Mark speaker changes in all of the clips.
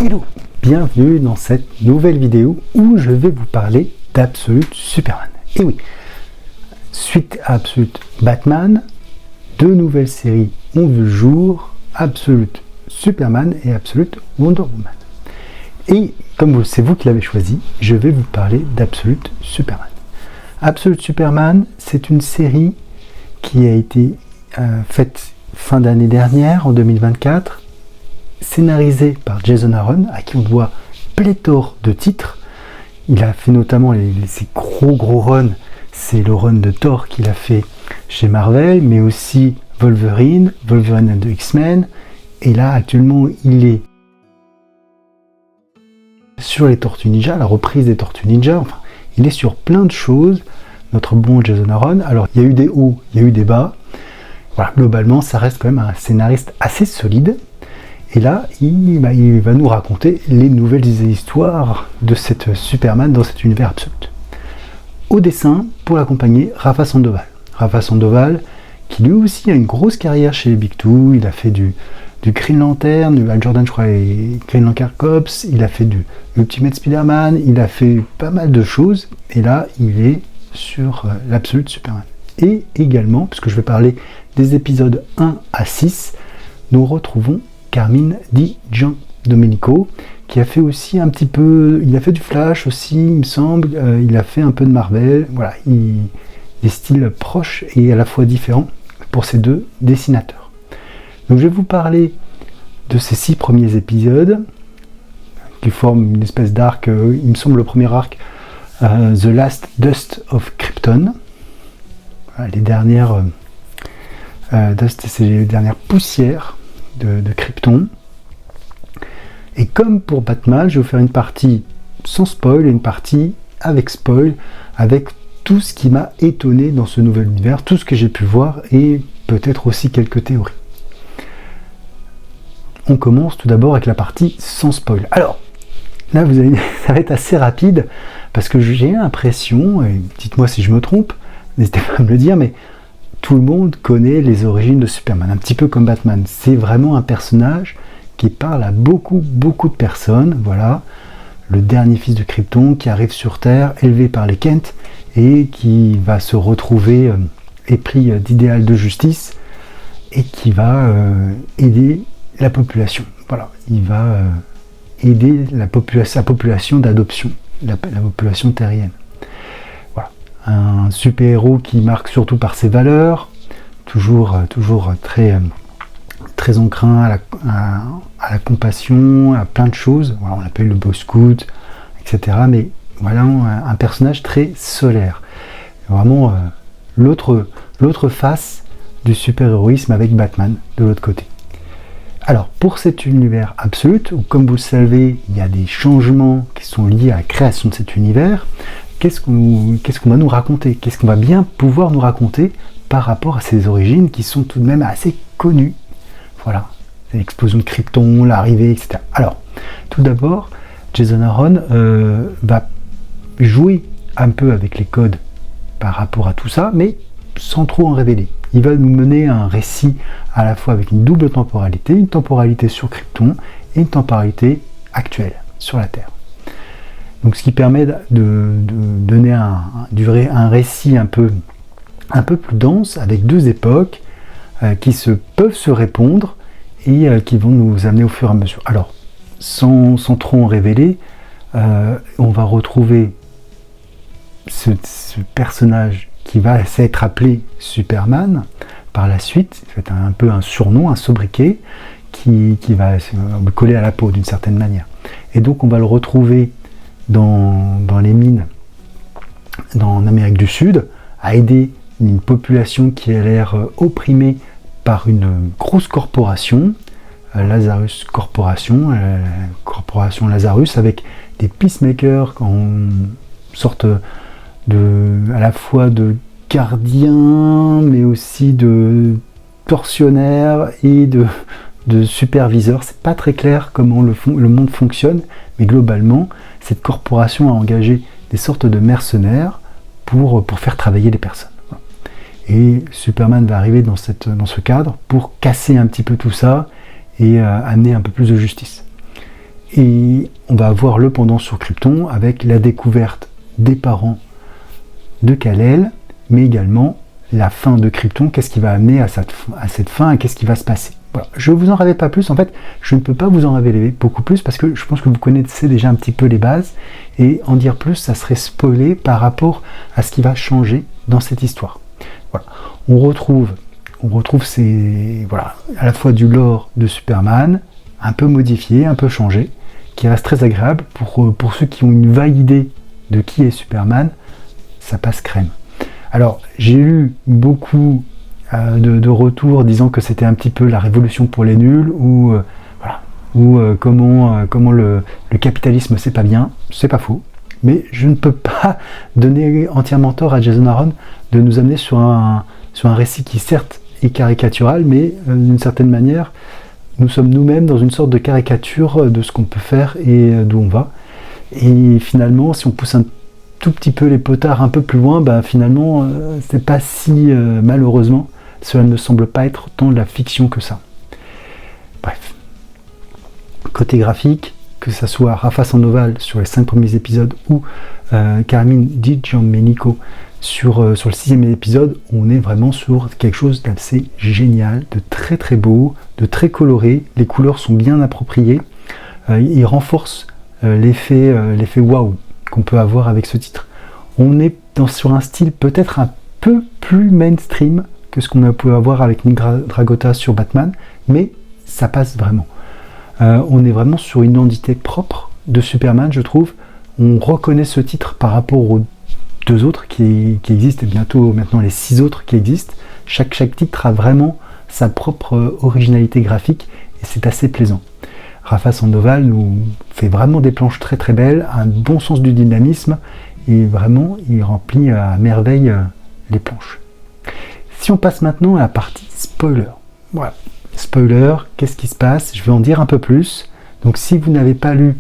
Speaker 1: Hello, bienvenue dans cette nouvelle vidéo où je vais vous parler d'Absolute Superman. Et oui, suite à Absolute Batman, deux nouvelles séries ont vu le jour, Absolute Superman et Absolute Wonder Woman. Et comme c'est vous qui l'avez choisi, je vais vous parler d'Absolute Superman. Absolute Superman, c'est une série qui a été faite fin d'année dernière, en 2024, scénarisée par Jason Aaron, à qui on doit pléthore de titres. Il a fait notamment ses gros runs, c'est le run de Thor qu'il a fait chez Marvel, mais aussi Wolverine and the X-Men, et là actuellement il est sur les Tortues Ninja, la reprise des Tortues Ninja, enfin il est sur plein de choses, notre bon Jason Aaron. Alors il y a eu des hauts, il y a eu des bas, voilà, globalement ça reste quand même un scénariste assez solide. Et là, il va nous raconter les nouvelles histoires de cette Superman dans cet univers absolu. Au dessin, pour l'accompagner, Rafa Sandoval. Rafa Sandoval, qui lui aussi a une grosse carrière chez les Big Two. Il a fait du Green Lantern, du Hal Jordan, je crois, et Green Lantern Corps. Il a fait du Ultimate Spider-Man. Il a fait pas mal de choses. Et là, il est sur l'Absolute Superman. Et également, puisque je vais parler des épisodes 1 à 6, nous retrouvons Carmine Di Giandomenico, qui a fait aussi un petit peu, il a fait du Flash aussi, il me semble, il a fait un peu de Marvel, voilà, des styles proches et à la fois différents pour ces deux dessinateurs. Donc je vais vous parler de ces 6 premiers épisodes, qui forment une espèce d'arc, il me semble le premier arc, The Last Dust of Krypton, voilà, les dernières, Dust, c'est les dernières poussières de Krypton. Et comme pour Batman, je vais vous faire une partie sans spoil et une partie avec spoil, avec tout ce qui m'a étonné dans ce nouvel univers, tout ce que j'ai pu voir et peut-être aussi quelques théories. On commence tout d'abord avec la partie sans spoil. Alors, là vous allez, ça va être assez rapide parce que j'ai l'impression, et dites-moi si je me trompe, n'hésitez pas à me le dire, mais tout le monde connaît les origines de Superman, un petit peu comme Batman. C'est vraiment un personnage qui parle à beaucoup de personnes. Voilà, le dernier fils de Krypton qui arrive sur Terre, élevé par les Kent, et qui va se retrouver épris d'idéal de justice, et qui va aider la population. Voilà, il va aider la population d'adoption, la population terrienne. Un super-héros qui marque surtout par ses valeurs, toujours très enclin à la compassion, à plein de choses. Voilà, on l'appelle le Boy Scout, etc. Mais voilà, un personnage très solaire. Vraiment l'autre face du super-héroïsme avec Batman de l'autre côté. Alors, pour cet univers absolu, où comme vous le savez, il y a des changements qui sont liés à la création de cet univers, qu'est-ce qu'on va nous raconter? Qu'est-ce qu'on va bien pouvoir nous raconter par rapport à ses origines qui sont tout de même assez connues? Voilà, l'explosion de Krypton, l'arrivée, etc. Alors, tout d'abord, Jason Aaron va jouer un peu avec les codes par rapport à tout ça, mais sans trop en révéler. Il va nous mener un récit à la fois avec une double temporalité, une temporalité sur Krypton et une temporalité actuelle sur la Terre. Donc, ce qui permet de donner un récit un peu plus dense, avec deux époques qui peuvent se répondre et qui vont nous amener au fur et à mesure. Alors, sans trop en révéler, on va retrouver ce personnage qui va être appelé Superman par la suite. C'est un peu un surnom, un sobriquet qui va me coller à la peau d'une certaine manière. Et donc, on va le retrouver dans les mines en Amérique du Sud, à aider une population qui a l'air opprimée par une grosse corporation, Lazarus Corporation, corporation Lazarus, avec des peacemakers en sorte à la fois de gardiens, mais aussi de tortionnaires et de superviseurs. C'est pas très clair comment le monde fonctionne, mais globalement, cette corporation a engagé des sortes de mercenaires pour faire travailler les personnes. Et Superman va arriver dans ce cadre pour casser un petit peu tout ça et amener un peu plus de justice. Et on va avoir le pendant sur Krypton avec la découverte des parents de Kal-El, mais également la fin de Krypton, qu'est-ce qui va amener à cette fin et qu'est-ce qui va se passer. Voilà. Je ne vous en révèle pas plus, en fait, je ne peux pas vous en révéler beaucoup plus parce que je pense que vous connaissez déjà un petit peu les bases et en dire plus, ça serait spoiler par rapport à ce qui va changer dans cette histoire. Voilà. On retrouve à la fois du lore de Superman, un peu modifié, un peu changé, qui reste très agréable pour ceux qui ont une vague idée de qui est Superman, ça passe crème. Alors, j'ai lu beaucoup de retours disant que c'était un petit peu la révolution pour les nuls, ou comment le capitalisme c'est pas bien, c'est pas faux, mais je ne peux pas donner entièrement tort à Jason Aaron de nous amener sur un récit qui certes est caricatural, mais d'une certaine manière, nous sommes nous-mêmes dans une sorte de caricature de ce qu'on peut faire et d'où on va. Et finalement, si on pousse un tout petit peu les potards un peu plus loin, finalement, c'est pas si malheureusement, cela ne semble pas être tant de la fiction que ça. Bref. Côté graphique, que ce soit Rafa Sandoval sur les 5 premiers épisodes ou Carmine Di Giandomenico sur le 6e épisode, on est vraiment sur quelque chose d'assez génial, de très très beau, de très coloré. Les couleurs sont bien appropriées. Il renforce l'effet waouh qu'on peut avoir avec ce titre. On est sur un style peut-être un peu plus mainstream que ce qu'on a pu avoir avec Nick Dragotta sur Batman, mais ça passe vraiment. On est vraiment sur une identité propre de Superman, je trouve. On reconnaît ce titre par rapport aux 2 autres qui existent, et bientôt maintenant les 6 autres qui existent. Chaque titre a vraiment sa propre originalité graphique, et c'est assez plaisant. Rafa Sandoval nous fait vraiment des planches très très belles, un bon sens du dynamisme, et vraiment il remplit à merveille les planches. Si on passe maintenant à la partie spoiler. Voilà. Spoiler, qu'est-ce qui se passe? Je vais en dire un peu plus. Donc si vous n'avez pas lu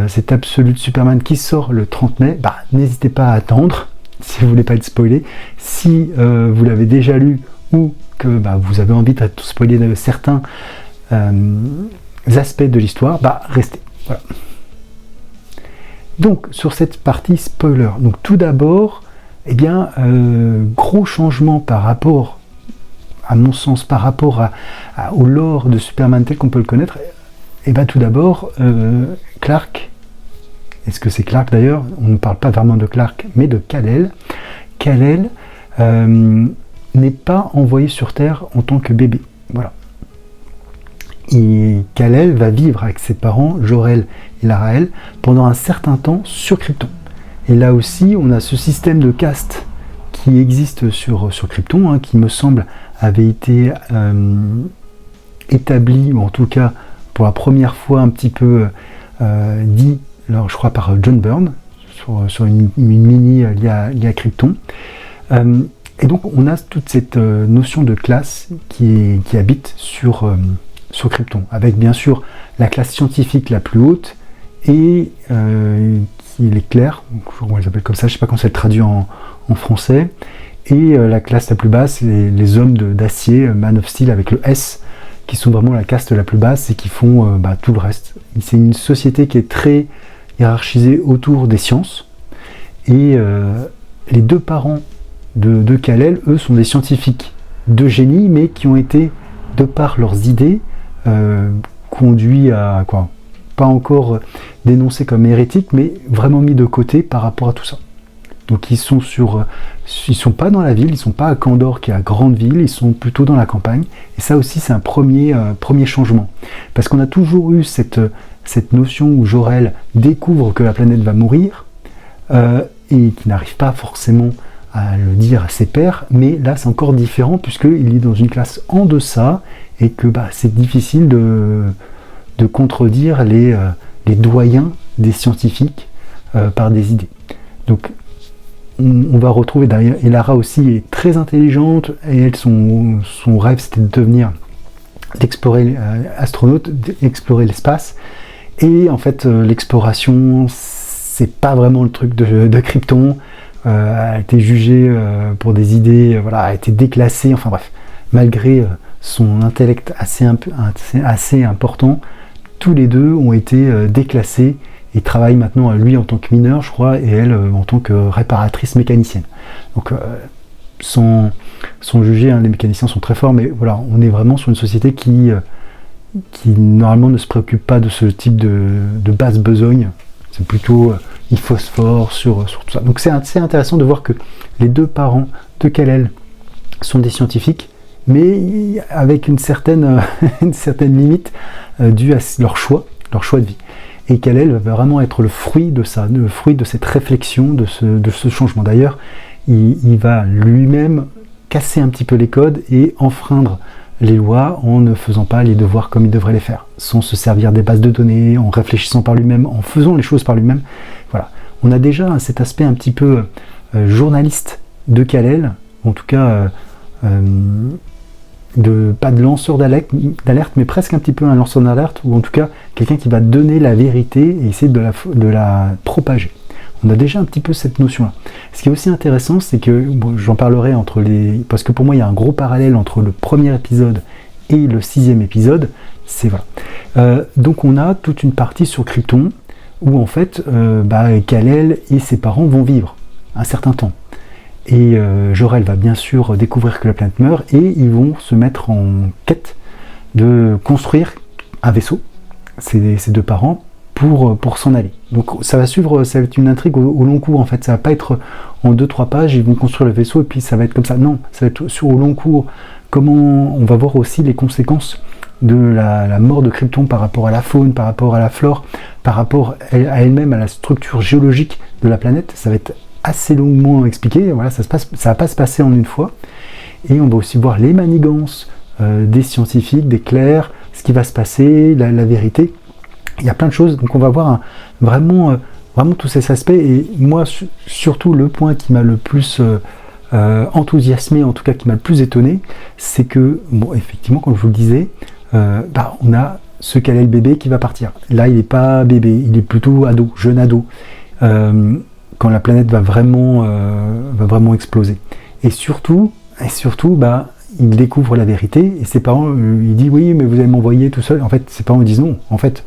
Speaker 1: cet Absolute Superman qui sort le 30 mai, n'hésitez pas à attendre si vous voulez pas être spoilé. Si vous l'avez déjà lu ou que vous avez envie de spoiler de certains aspects de l'histoire, restez. Voilà. Donc sur cette partie spoiler, donc tout d'abord, gros changement par rapport, à mon sens, par rapport au lore de Superman tel qu'on peut le connaître. Tout d'abord, Clark, est-ce que c'est Clark d'ailleurs? On ne parle pas vraiment de Clark, mais de Kal-El. Kal-El n'est pas envoyé sur Terre en tant que bébé. Voilà. Et Kal-El va vivre avec ses parents, Jor-El et Lara-El, pendant un certain temps sur Krypton. Et là aussi, on a ce système de caste qui existe sur Krypton, qui me semble avait été établi, ou en tout cas pour la première fois un petit peu dit, alors, je crois par John Byrne, sur une mini liée à Krypton. Et donc on a toute cette notion de classe qui habite sur Krypton, avec bien sûr la classe scientifique la plus haute, et qui est les clercs, on les appelle comme ça, je ne sais pas comment ça le traduit en français, et la classe la plus basse, c'est les hommes d'acier, Man of Steel avec le S, qui sont vraiment la caste la plus basse et qui font tout le reste. C'est une société qui est très hiérarchisée autour des sciences, et les 2 parents de Kal-El, eux, sont des scientifiques de génie, mais qui ont été, de par leurs idées, conduits à pas encore dénoncés comme hérétiques, mais vraiment mis de côté par rapport à tout ça. Donc ils sont pas dans la ville, ils sont pas à Kandor qui est la grande ville, ils sont plutôt dans la campagne. Et ça aussi c'est un premier changement, parce qu'on a toujours eu cette notion où Jor-El découvre que la planète va mourir et qui n'arrive pas forcément à le dire à ses pairs, mais là c'est encore différent puisqu'il est dans une classe en deçà et que c'est difficile de contredire les doyens des scientifiques par des idées. Donc on va retrouver d'ailleurs, et Lara aussi est très intelligente, et elle, son rêve c'était d'explorer astronaute, d'explorer l'espace, et en fait l'exploration c'est pas vraiment le truc de Krypton. Elle a été jugée pour des idées, a été déclassée, malgré son intellect assez important, tous les deux ont été déclassés et travaillent maintenant, lui en tant que mineur, je crois, et elle en tant que réparatrice mécanicienne. Donc, sans juger, hein, les mécaniciens sont très forts, mais voilà, on est vraiment sur une société qui normalement ne se préoccupe pas de ce type de basse besogne. C'est plutôt il phosphore sur tout ça. Donc c'est assez intéressant de voir que les deux parents de Kal-El sont des scientifiques, mais avec une certaine limite due à leur choix de vie. Et Kal-El va vraiment être le fruit de ça, le fruit de cette réflexion, de ce changement. D'ailleurs, il va lui-même casser un petit peu les codes et enfreindre les lois en ne faisant pas les devoirs comme il devrait les faire, sans se servir des bases de données, en réfléchissant par lui-même, en faisant les choses par lui-même. Voilà. On a déjà cet aspect un petit peu journaliste de Kal-El, en tout cas pas de lanceur d'alerte, mais presque un petit peu un lanceur d'alerte, ou en tout cas quelqu'un qui va donner la vérité et essayer de la propager. On a déjà un petit peu cette notion-là. Ce qui est aussi intéressant, c'est que, bon, j'en parlerai parce que pour moi il y a un gros parallèle entre le premier épisode et le 6e épisode, c'est voilà. Donc on a toute une partie sur Krypton, où en fait Kal-El et ses parents vont vivre un certain temps. Et Jor-El va bien sûr découvrir que la planète meurt, et ils vont se mettre en quête de construire un vaisseau, ces deux parents, pour s'en aller. Donc ça va être une intrigue au long cours en fait, ça va pas être en 2-3 pages, ils vont construire le vaisseau et puis ça va être comme ça. Non, ça va être au long cours, comment on va voir aussi les conséquences de la mort de Krypton par rapport à la faune, par rapport à la flore, par rapport à elle-même, à la structure géologique de la planète. Ça va être assez longuement expliqué, voilà, ça va pas se passer en une fois. Et on va aussi voir les manigances des scientifiques, des clercs, ce qui va se passer, la vérité. Il y a plein de choses, donc on va voir vraiment tous ces aspects. Et moi, surtout, le point qui m'a le plus enthousiasmé, en tout cas qui m'a le plus étonné, c'est que, bon, effectivement, comme je vous le disais, on a ce Kal-El bébé qui va partir. Là, il n'est pas bébé, il est plutôt ado, jeune ado, quand la planète va vraiment exploser. Et surtout, il découvre la vérité, et ses parents, il dit oui, mais vous allez m'envoyer tout seul. En fait, ses parents lui disent non, en fait,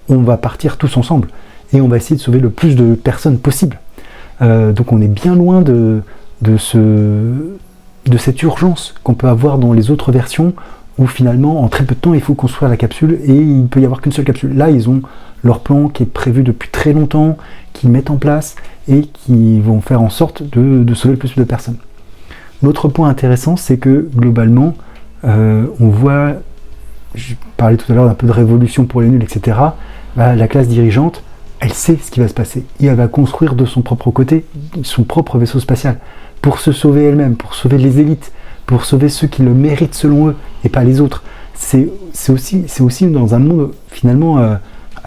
Speaker 1: on va partir tous ensemble, et on va essayer de sauver le plus de personnes possible. Donc on est bien loin de cette urgence qu'on peut avoir dans les autres versions, où finalement, en très peu de temps, il faut construire la capsule, et il ne peut y avoir qu'une seule capsule. Là, ils ont leur plan qui est prévu depuis très longtemps, qu'ils mettent en place, et qui vont faire en sorte de sauver le plus de personnes. L'autre point intéressant, c'est que, globalement, on voit, je parlais tout à l'heure d'un peu de révolution pour les nuls, etc., la classe dirigeante, elle sait ce qui va se passer, et elle va construire de son propre côté, son propre vaisseau spatial, pour se sauver elle-même, pour sauver les élites, pour sauver ceux qui le méritent selon eux, et pas les autres. C'est aussi dans un monde, finalement,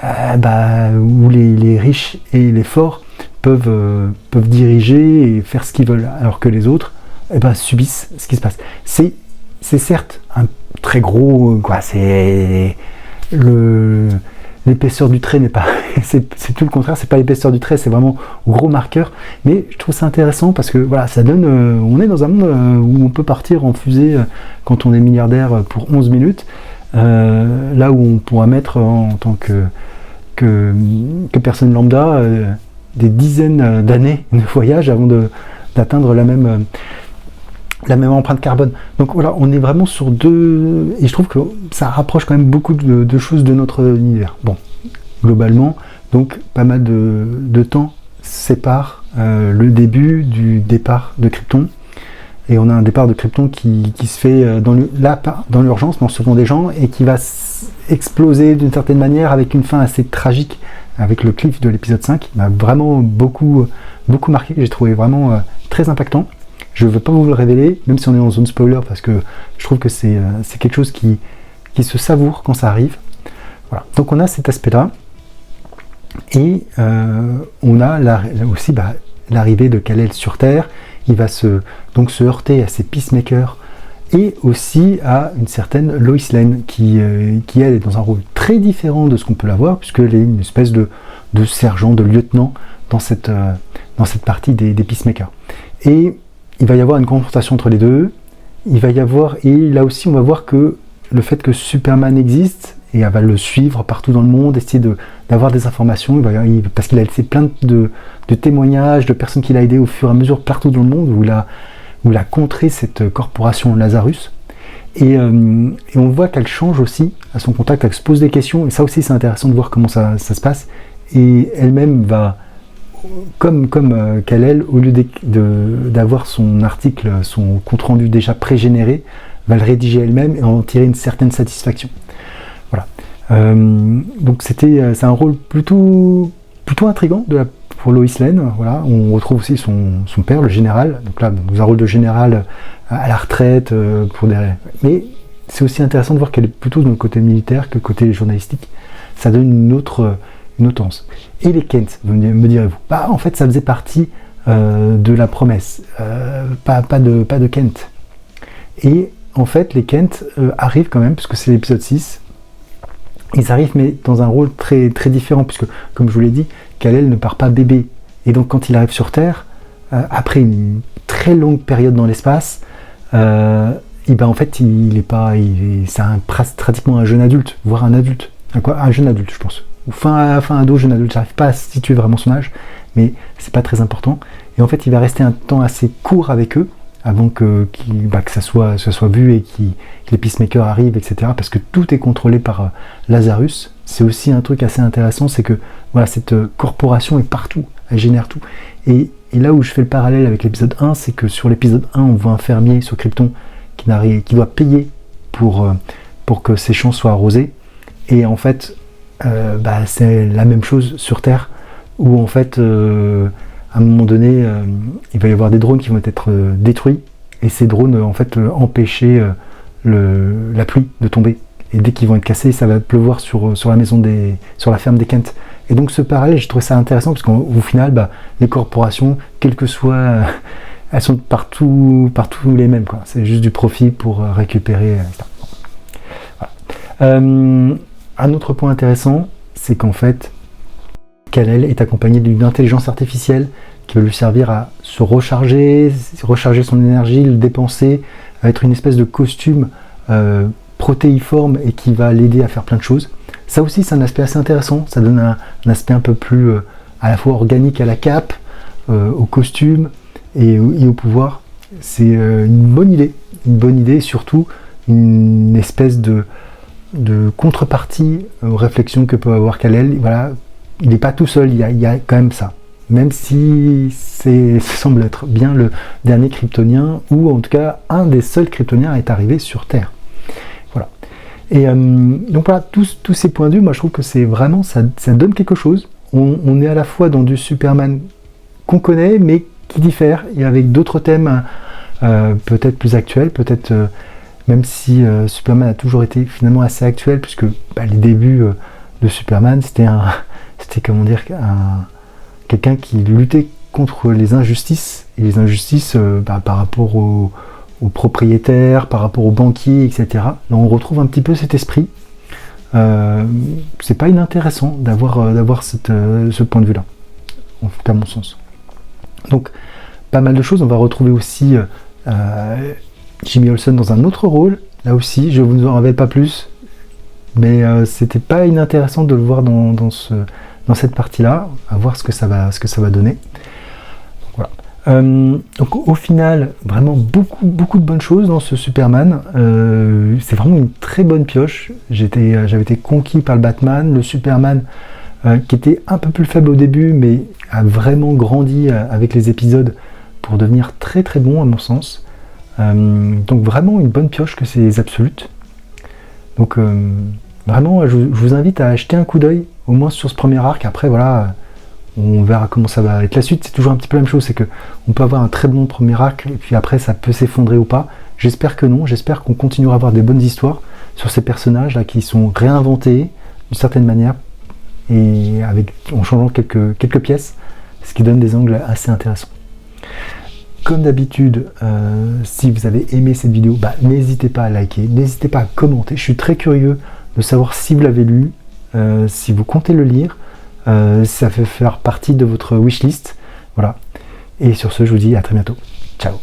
Speaker 1: où les riches et les forts peuvent diriger et faire ce qu'ils veulent, alors que les autres subissent ce qui se passe. C'est certes un très gros, c'est l'épaisseur du trait n'est pas, c'est tout le contraire, c'est pas l'épaisseur du trait, c'est vraiment gros marqueur, mais je trouve ça intéressant parce que voilà, ça donne, on est dans un monde où on peut partir en fusée quand on est milliardaire pour 11 minutes, là où on pourra mettre en tant que personne lambda des dizaines d'années de voyage avant d'atteindre la même empreinte carbone. Donc voilà, on est vraiment sur deux, et je trouve que ça rapproche quand même beaucoup de choses de notre univers. Bon, globalement, donc pas mal de temps sépare le début du départ de Krypton, et on a un départ de Krypton qui se fait dans l'urgence, mais en sauvant des gens, et qui va exploser d'une certaine manière avec une fin assez tragique, avec le cliff de l'épisode 5, qui m'a vraiment beaucoup marqué, que j'ai trouvé vraiment très impactant. Je ne veux pas vous le révéler, même si on est en zone spoiler, parce que je trouve que c'est quelque chose qui se savoure quand ça arrive. Voilà. Donc on a cet aspect-là, et on a aussi l'arrivée de Kal-El sur Terre. Il va se heurter à ces peacemakers, et aussi à une certaine Lois Lane, qui elle est dans un rôle très différent de ce qu'on peut l'avoir, puisqu'elle est une espèce de sergent, de lieutenant dans cette partie des peacemakers. Et il va y avoir une confrontation entre les deux, et là aussi on va voir que le fait que Superman existe et elle va le suivre partout dans le monde, essayer d'avoir des informations, parce qu'il a laissé plein de témoignages de personnes qu'il a aidées au fur et à mesure partout dans le monde, où il a contré cette corporation Lazarus. Et on voit qu'elle change aussi à son contact, elle se pose des questions, et ça aussi c'est intéressant de voir comment ça se passe. Et elle-même va, comme Kal-El, au lieu d'avoir son article, son compte-rendu déjà pré-généré, va le rédiger elle-même et en tirer une certaine satisfaction. Voilà. Donc c'est un rôle plutôt intriguant pour Lois Lane. Voilà. On retrouve aussi son père, le général. Donc là, dans un rôle de général à la retraite. Mais c'est aussi intéressant de voir qu'elle est plutôt dans le côté militaire que le côté journalistique. Ça donne une autre once. Et les Kent, me direz-vous. En fait, ça faisait partie de la promesse. Pas de Kent. Et en fait, les Kent arrivent quand même, puisque c'est l'épisode 6. Ils arrivent, mais dans un rôle très, très différent, puisque, comme je vous l'ai dit, Kal-El ne part pas bébé. Et donc, quand il arrive sur Terre, après une très longue période dans l'espace, en fait, c'est pratiquement un jeune adulte, voire un adulte. Un jeune adulte, je pense. Ou fin ado, jeune adulte. J'arrive pas à situer vraiment son âge, mais c'est pas très important. Et en fait, il va rester un temps assez court avec eux, avant que ça soit vu et que les peacemakers arrivent, etc. Parce que tout est contrôlé par Lazarus. C'est aussi un truc assez intéressant, c'est que voilà, cette corporation est partout, elle génère tout. Et là où je fais le parallèle avec l'épisode 1, c'est que sur l'épisode 1, on voit un fermier sur Krypton qui doit payer pour que ses champs soient arrosés. Et en fait, c'est la même chose sur Terre, où en fait... à un moment donné, il va y avoir des drones qui vont être détruits, et ces drones en fait empêcher la pluie de tomber. Et dès qu'ils vont être cassés, ça va pleuvoir sur la ferme des Kent. Et donc ce parallèle, je trouve ça intéressant, parce qu'au final, les corporations, quelles que soient, elles sont partout les mêmes, quoi. C'est juste du profit pour récupérer, etc. Voilà. Un autre point intéressant, c'est qu'en fait, Kal-El est accompagné d'une intelligence artificielle qui va lui servir à se recharger son énergie, le dépenser, à être une espèce de costume protéiforme et qui va l'aider à faire plein de choses. Ça aussi, c'est un aspect assez intéressant. Ça donne un aspect un peu plus à la fois organique à la cape, au costume et au pouvoir. C'est une bonne idée et surtout une espèce de contrepartie aux réflexions que peut avoir Kal-El. Voilà. Il n'est pas tout seul, il y a quand même ça. Même si ça semble être bien le dernier Kryptonien, ou en tout cas un des seuls Kryptoniens à être arrivé sur Terre. Voilà. Et donc voilà, tous ces points de vue, moi je trouve que c'est vraiment, ça donne quelque chose. On est à la fois dans du Superman qu'on connaît, mais qui diffère, et avec d'autres thèmes peut-être plus actuels, peut-être même si Superman a toujours été finalement assez actuel, puisque les débuts de Superman, c'était comment dire, quelqu'un qui luttait contre les injustices, et les injustices par rapport aux propriétaires, par rapport aux banquiers, etc. Là, on retrouve un petit peu cet esprit. C'est pas inintéressant d'avoir ce point de vue-là, en tout cas à mon sens. Donc, pas mal de choses. On va retrouver aussi Jimmy Olsen dans un autre rôle. Là aussi, je vous en révèle pas plus, mais c'était pas inintéressant de le voir dans cette partie-là, à voir ce que ça va donner. Voilà. Donc au final, vraiment beaucoup de bonnes choses dans ce Superman. C'est vraiment une très bonne pioche. J'avais été conquis par le Batman, le Superman qui était un peu plus faible au début, mais a vraiment grandi avec les épisodes pour devenir très très bon à mon sens. Donc vraiment une bonne pioche que ces Absolutes. Donc vraiment, je vous invite à acheter un coup d'œil, au moins sur ce premier arc. Après, voilà, on verra comment ça va être la suite. C'est toujours un petit peu la même chose, c'est qu'on peut avoir un très bon premier arc, et puis après, ça peut s'effondrer ou pas. J'espère que non, j'espère qu'on continuera à avoir des bonnes histoires sur ces personnages-là qui sont réinventés d'une certaine manière, et en changeant quelques pièces, ce qui donne des angles assez intéressants. Comme d'habitude, si vous avez aimé cette vidéo, n'hésitez pas à liker, n'hésitez pas à commenter. Je suis très curieux de savoir si vous l'avez lu, si vous comptez le lire, ça fait faire partie de votre wishlist. Voilà. Et sur ce, je vous dis à très bientôt. Ciao.